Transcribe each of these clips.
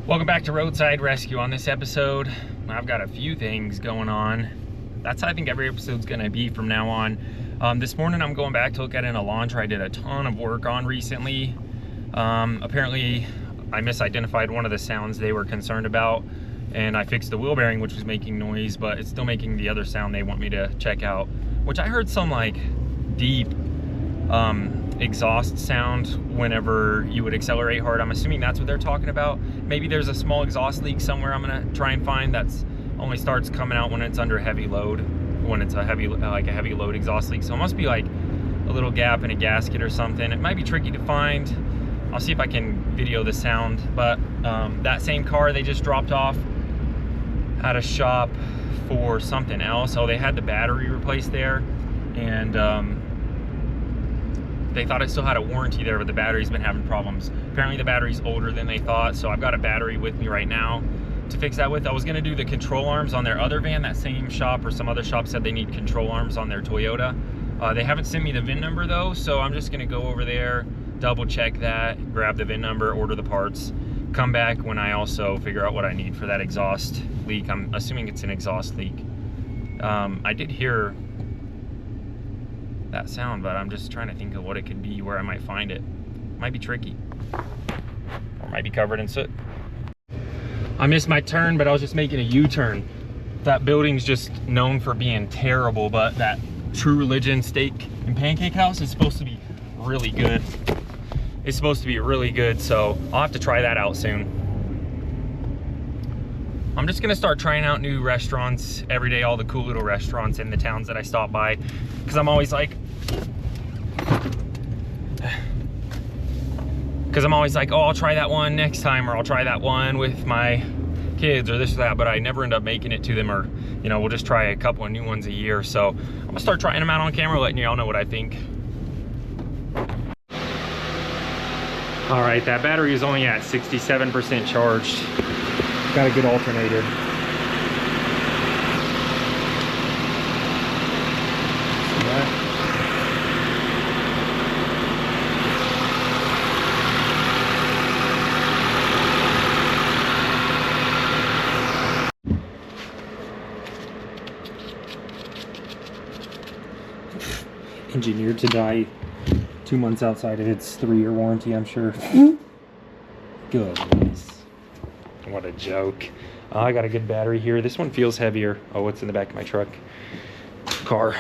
Welcome back to Roadside Rescue. On this episode, I've got a few things going on. That's how I think every episode's gonna be from now on. This morning I'm going back to look at an Elantra I did a ton of work on recently. Apparently I misidentified one of the sounds they were concerned about, and I fixed the wheel bearing, which was making noise, but it's still making the other sound they want me to check out, which I heard some like deep exhaust sound whenever you would accelerate hard. I'm assuming that's what they're talking about. Maybe there's a small exhaust leak somewhere I'm gonna try and find that's only starts coming out when it's under heavy load, when it's a heavy load exhaust leak. So it must be like a little gap in a gasket or something. It might be tricky to find. I'll see if I can video the sound. But that same car they just dropped off had a shop for something else. Oh, they had the battery replaced there, and they thought it still had a warranty there, but the battery's been having problems. Apparently the battery's older than they thought, so I've got a battery with me right now to fix that with. I was gonna do the control arms on their other van. That same shop or some other shop said they need control arms on their Toyota. They haven't sent me the VIN number though, so I'm just gonna go over there, double check that, grab the VIN number, order the parts, come back when I also figure out what I need for that exhaust leak. I'm assuming it's an exhaust leak. I did hear that sound, but I'm just trying to think of what it could be, where I might find it. Might be tricky, or might be covered in soot. I missed my turn, but I was just making a U-turn. That building's just known for being terrible, but that True Religion steak and pancake house is supposed to be really good. It's supposed to be really good, so I'll have to try that out soon. I'm just gonna start trying out new restaurants every day, all the cool little restaurants in the towns that I stop by, because I'm always like, oh, I'll try that one next time, or I'll try that one with my kids, or this or that, but I never end up making it to them, or, you know, we'll just try a couple of new ones a year. So I'm gonna start trying them out on camera, letting y'all know what I think. All right, that battery is only at 67% charged. Got a good alternator. See that? Engineered to die 2 months outside of its 3-year warranty, I'm sure. Goodness. What a joke. I got a good battery here. This one feels heavier. Oh, it's in the back of my car.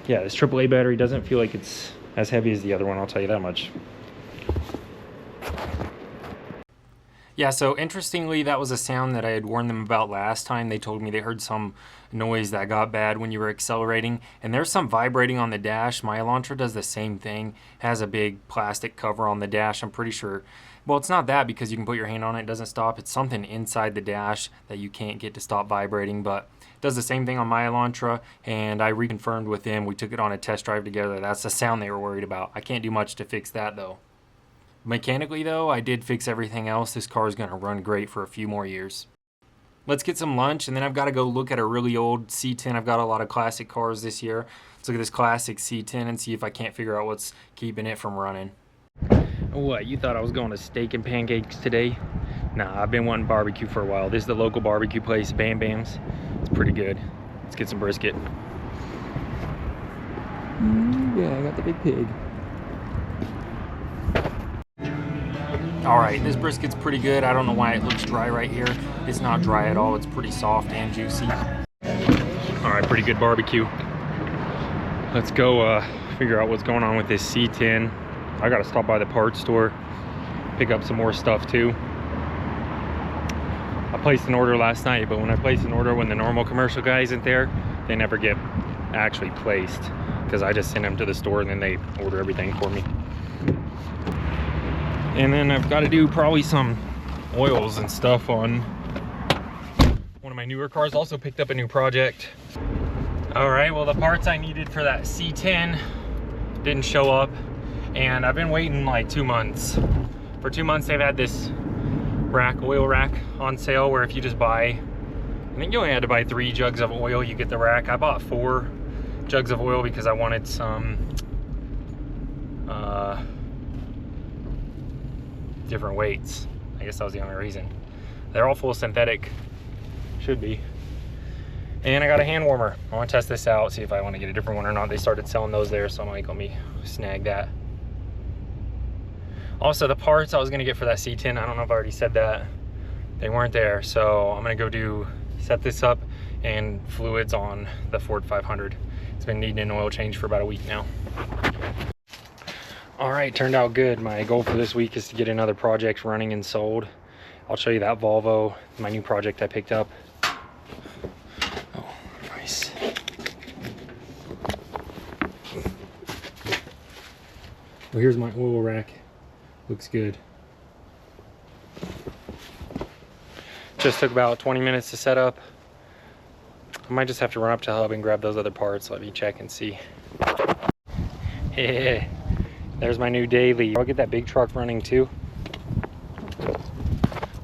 Yeah, this AAA battery doesn't feel like it's as heavy as the other one, I'll tell you that much. Yeah, so interestingly, that was a sound that I had warned them about last time. They told me they heard some noise that got bad when you were accelerating, and there's some vibrating on the dash. My Elantra does the same thing. It has a big plastic cover on the dash, I'm pretty sure. Well, it's not that, because you can put your hand on it, it doesn't stop. It's something inside the dash that you can't get to stop vibrating, but it does the same thing on my Elantra, and I reconfirmed with them. We took it on a test drive together. That's the sound they were worried about. I can't do much to fix that though. Mechanically though, I did fix everything else. This car is going to run great for a few more years. Let's get some lunch, and then I've got to go look at a really old C10. I've got a lot of classic cars this year. Let's look at this classic C10 and see if I can't figure out what's keeping it from running. What, you thought I was going to steak and pancakes today? Nah, I've been wanting barbecue for a while. This is the local barbecue place, Bam Bam's. It's pretty good. Let's get some brisket. Yeah, I got the big pig. All right, this brisket's pretty good. I don't know why it looks dry right here. It's not dry at all. It's pretty soft and juicy. All right, pretty good barbecue. Let's go figure out what's going on with this C10. I gotta stop by the parts store, pick up some more stuff too. I placed an order last night, but when I place an order when the normal commercial guy isn't there, they never get actually placed, because I just send them to the store and then they order everything for me. And then I've got to do probably some oils and stuff on one of my newer cars. Also picked up a new project. All right, well, the parts I needed for that C10 didn't show up, and I've been waiting like 2 months. For 2 months they've had this oil rack on sale, where if you just buy, I think you only had to buy 3 jugs of oil, you get the rack. I bought 4 jugs of oil because I wanted some different weights. I guess that was the only reason. They're all full synthetic, should be. And I got a hand warmer. I want to test this out, see if I want to get a different one or not. They started selling those there, so I'm like, let me snag that. Also, the parts I was gonna get for that C10, I don't know if I already said that, they weren't there. So I'm gonna go set this up and fluids on the Ford 500. It's been needing an oil change for about a week now. All right, turned out good. My goal for this week is to get another project running and sold. I'll show you that Volvo, my new project I picked up. Oh, nice. Well, here's my oil rack. Looks good. Just took about 20 minutes to set up. I might just have to run up to Hub and grab those other parts. Let me check and see. Yeah, there's my new daily. I'll get that big truck running too.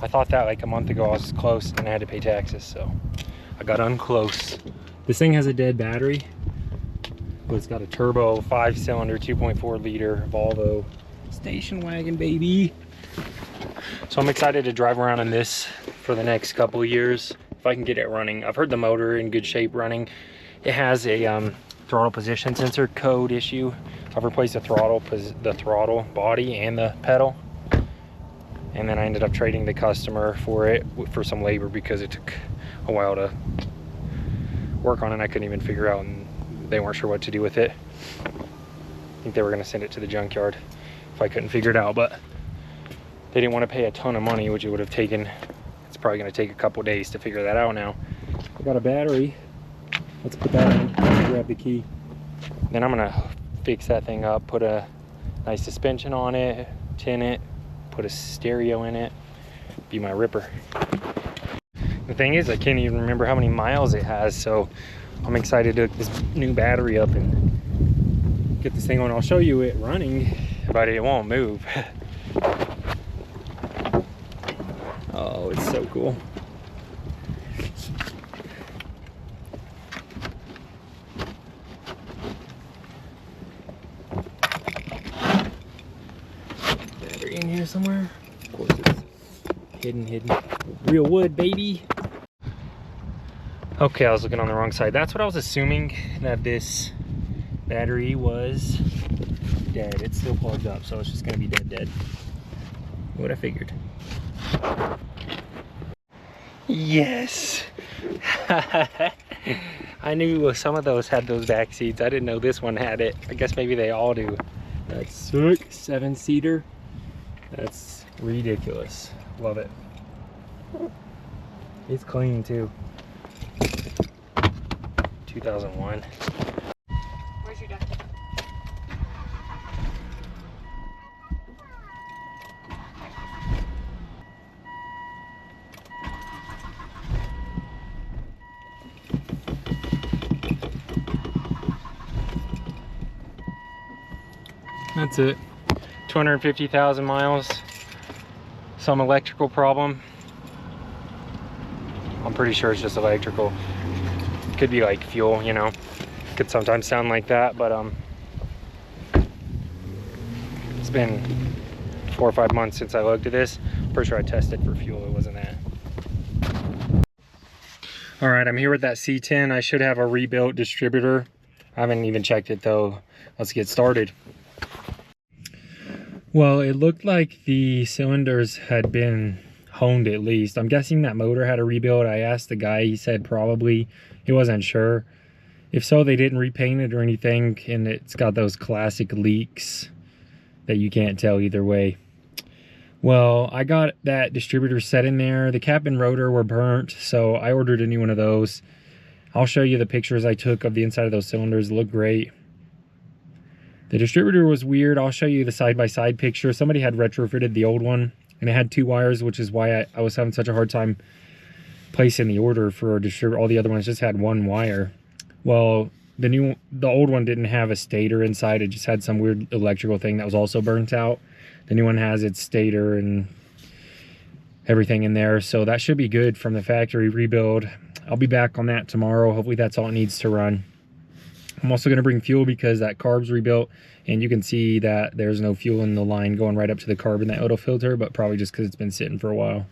I thought that like a month ago I was close and I had to pay taxes, so I got unclose. This thing has a dead battery, but it's got a turbo 5-cylinder 2.4 liter Volvo station wagon, baby. So I'm excited to drive around in this for the next couple of years if I can get it running. I've heard the motor in good shape running. It has a throttle position sensor code issue. I've replaced the throttle body and the pedal, and then I ended up trading the customer for it for some labor because it took a while to work on it and I couldn't even figure out, and they weren't sure what to do with it. I think they were going to send it to the junkyard if I couldn't figure it out, but they didn't want to pay a ton of money, which it would have taken. It's probably going to take a couple days to figure that out now. I got a battery. Let's put that in. Grab the key. Then I'm going to fix that thing up, put a nice suspension on it, tin it, put a stereo in it, be my ripper. The thing is, I can't even remember how many miles it has, so I'm excited to hook this new battery up and get this thing on. I'll show you it running, but it won't move. Oh, it's so cool. Battery in here somewhere. Of course it's hidden. Real wood, baby. Okay, I was looking on the wrong side. That's what I was assuming, that this battery was dead. It's still plugged up, so it's just gonna be dead. What I figured. Yes. I knew some of those had those back seats. I didn't know this one had it. I guess maybe they all do. That's sick. 7-seater. That's ridiculous. Love it. It's clean too. 2001. Where's your duck? That's it. 250,000 miles. Some electrical problem. I'm pretty sure it's just electrical. Could be like fuel, you know. Could sometimes sound like that, but it's been 4 or 5 months since I looked at this. Pretty sure I tested for fuel. It wasn't that. All right, I'm here with that C10. I should have a rebuilt distributor. I haven't even checked it though. Let's get started. Well, it looked like the cylinders had been honed at least. I'm guessing that motor had a rebuild. I asked the guy, he said probably. He wasn't sure. If so, they didn't repaint it or anything, and it's got those classic leaks that you can't tell either way. Well, I got that distributor set in there. The cap and rotor were burnt, so I ordered a new one of those. I'll show you the pictures I took of the inside of those cylinders. They look great. The distributor was weird. I'll show you the side-by-side picture. Somebody had retrofitted the old one, and it had 2 wires, which is why I was having such a hard time placing the order for a distributor. All the other ones just had 1 wire. Well, the old one didn't have a stator inside. It just had some weird electrical thing that was also burnt out. The new one has its stator and everything in there, so that should be good from the factory rebuild. I'll be back on that tomorrow. Hopefully that's all it needs to run. I'm also going to bring fuel because that carb's rebuilt, and you can see that there's no fuel in the line going right up to the carb in that auto filter, but probably just because it's been sitting for a while.